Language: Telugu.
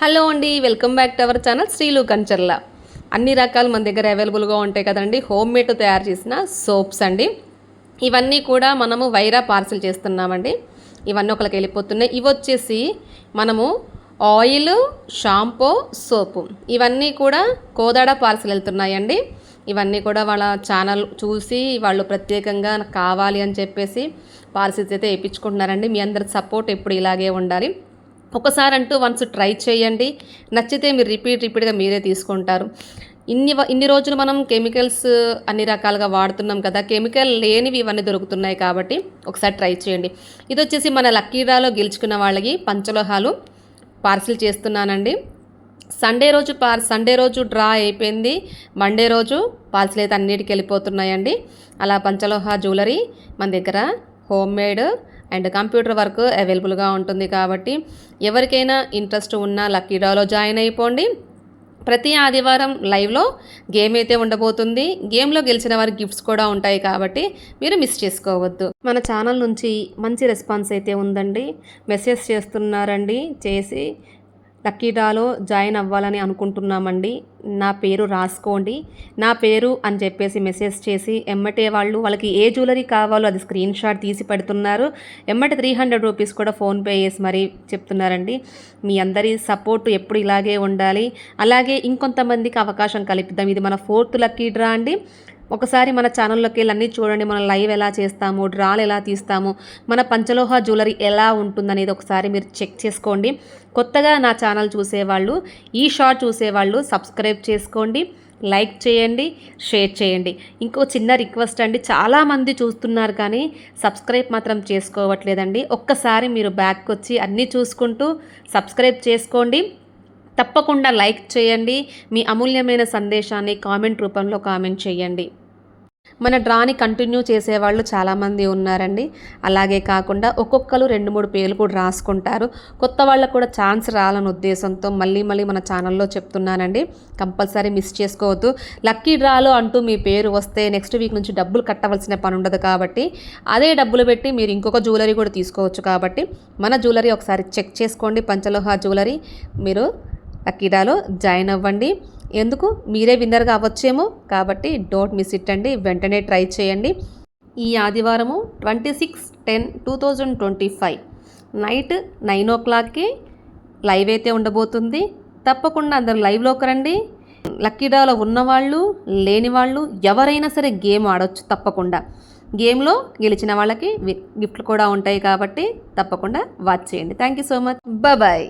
హలో అండి, welcome back to our channel Srilu Kancharla. అన్ని రకాలు మన దగ్గర అవైలబుల్గా ఉంటాయి కదండి. హోమ్ మేడ్ తయారు చేసిన సోప్స్ అండి. ఇవన్నీ కూడా మనము వైరా పార్సిల్ చేస్తున్నామండి. ఇవన్నీ ఒకరికి వెళ్ళిపోతున్నాయి. ఇవి వచ్చేసి మనము ఆయిల్, షాంపూ, సోపు ఇవన్నీ కూడా కోదాడ పార్సిల్ వెళ్తున్నాయండి. ఇవన్నీ కూడా వాళ్ళ ఛానల్ చూసి వాళ్ళు ప్రత్యేకంగా నాకు కావాలి అని చెప్పేసి పార్సిల్స్ అయితే వేయించుకుంటున్నారండి. మీ అందరి సపోర్ట్ ఎప్పుడు ఇలాగే ఉండాలి. ఒకసారి అంటూ వన్స్ ట్రై చేయండి, నచ్చితే మీరు రిపీట్గా మీరే తీసుకుంటారు. ఇన్ని రోజులు మనం కెమికల్స్ అన్ని రకాలుగా వాడుతున్నాం కదా, కెమికల్ లేనివి ఇవన్నీ దొరుకుతున్నాయి కాబట్టి ఒకసారి ట్రై చేయండి. ఇది వచ్చేసి మన లక్కీ డ్రాలో గెలుచుకున్న వాళ్ళకి పంచలోహాలు పార్సిల్ చేస్తున్నానండి. సండే రోజు డ్రా అయిపోయింది. మండే రోజు పార్సిల్ అయితే అన్నిటికి వెళ్ళిపోతున్నాయండి. అలా పంచలోహ జ్యువెలరీ మన దగ్గర home made and computer work అవైలబుల్గా ఉంటుంది కాబట్టి ఎవరికైనా ఇంట్రెస్ట్ ఉన్నా లక్కీ డ్రాలో జాయిన్ అయిపోండి. ప్రతి ఆదివారం లైవ్లో గేమ్ అయితే ఉండబోతుంది. గేమ్లో గెలిచిన వారికి గిఫ్ట్స్ కూడా ఉంటాయి కాబట్టి మీరు మిస్ చేసుకోవద్దు. మన ఛానల్ నుంచి మంచి రెస్పాన్స్ అయితే ఉందండి. మెసేజ్ చేస్తున్నారండి, చేసి లక్కీ డ్రాలో జాయిన్ అవ్వాలని అనుకుంటున్నామండి, నా పేరు రాసుకోండి, నా పేరు అని చెప్పేసి మెసేజ్ చేసి ఎమ్మటే వాళ్ళకి ఏ జ్యువెలరీ కావాలో అది స్క్రీన్ షాట్ తీసి పెడుతున్నారు. ఎమ్మటే 300 రూపీస్ కూడా ఫోన్పే చేసి మరీ చెప్తున్నారండి. మీ అందరి సపోర్ట్ ఎప్పుడు ఇలాగే ఉండాలి. అలాగే ఇంకొంతమందికి అవకాశం కల్పిద్దాం. ఇది మన 4th లక్కీ డ్రా అండి. ఒకసారి మన ఛానల్లోకి వెళ్ళి అన్నీ చూడండి. మనం లైవ్ ఎలా చేస్తాము, డ్రాలు ఎలా తీస్తాము, మన పంచలోహ జ్యువెలరీ ఎలా ఉంటుందనేది ఒకసారి మీరు చెక్ చేసుకోండి. కొత్తగా నా ఛానల్ చూసేవాళ్ళు, ఈ షార్ట్ చూసేవాళ్ళు సబ్స్క్రైబ్ చేసుకోండి, లైక్ చేయండి, షేర్ చేయండి. ఇంకో చిన్న రిక్వెస్ట్ అండి, చాలామంది చూస్తున్నారు కానీ సబ్స్క్రైబ్ మాత్రం చేసుకోవట్లేదండి. ఒక్కసారి మీరు బ్యాక్ వచ్చి అన్నీ చూసుకుంటూ సబ్స్క్రైబ్ చేసుకోండి. తప్పకుండా లైక్ చేయండి. మీ అమూల్యమైన సందేశాన్ని కామెంట్ రూపంలో కామెంట్ చేయండి. మన డ్రాని కంటిన్యూ చేసేవాళ్ళు చాలామంది ఉన్నారండి. అలాగే కాకుండా ఒక్కొక్కరు 2-3 పేర్లు కూడా రాసుకుంటారు. కొత్త వాళ్ళకు కూడా ఛాన్స్ రావాలనే ఉద్దేశంతో మళ్ళీ మన ఛానల్లో చెప్తున్నానండి. కంపల్సరీ మిస్ చేసుకోవద్దు. లక్కీ డ్రాలో అంటూ మీ పేరు వస్తే నెక్స్ట్ వీక్ నుంచి డబ్బులు కట్టవలసిన పని ఉండదు కాబట్టి అదే డబ్బులు పెట్టి మీరు ఇంకొక జ్యువెలరీ కూడా తీసుకోవచ్చు. కాబట్టి మన జ్యువెలరీ ఒకసారి చెక్ చేసుకోండి. పంచలోహ జ్యువెలరీ మీరు లక్కీ డ్రాలో జాయిన్ అవ్వండి. ఎందుకు మీరే విన్నర్గా అవ్వచ్చేమో కాబట్టి డోంట్ మిస్ ఇట్ అండి. వెంటనే ట్రై చేయండి. ఈ ఆదివారము 26/10/2025 నైట్ 9 o'clockకి లైవ్ అయితే ఉండబోతుంది. తప్పకుండా అందరు లైవ్లోకి రండి. లక్కీ డ్రాలో ఉన్నవాళ్ళు, లేని వాళ్ళు ఎవరైనా సరే గేమ్ ఆడవచ్చు. తప్పకుండా గేమ్లో గెలిచిన వాళ్ళకి గిఫ్ట్లు కూడా ఉంటాయి కాబట్టి తప్పకుండా వాచ్ చేయండి. Thank you so much. Bye.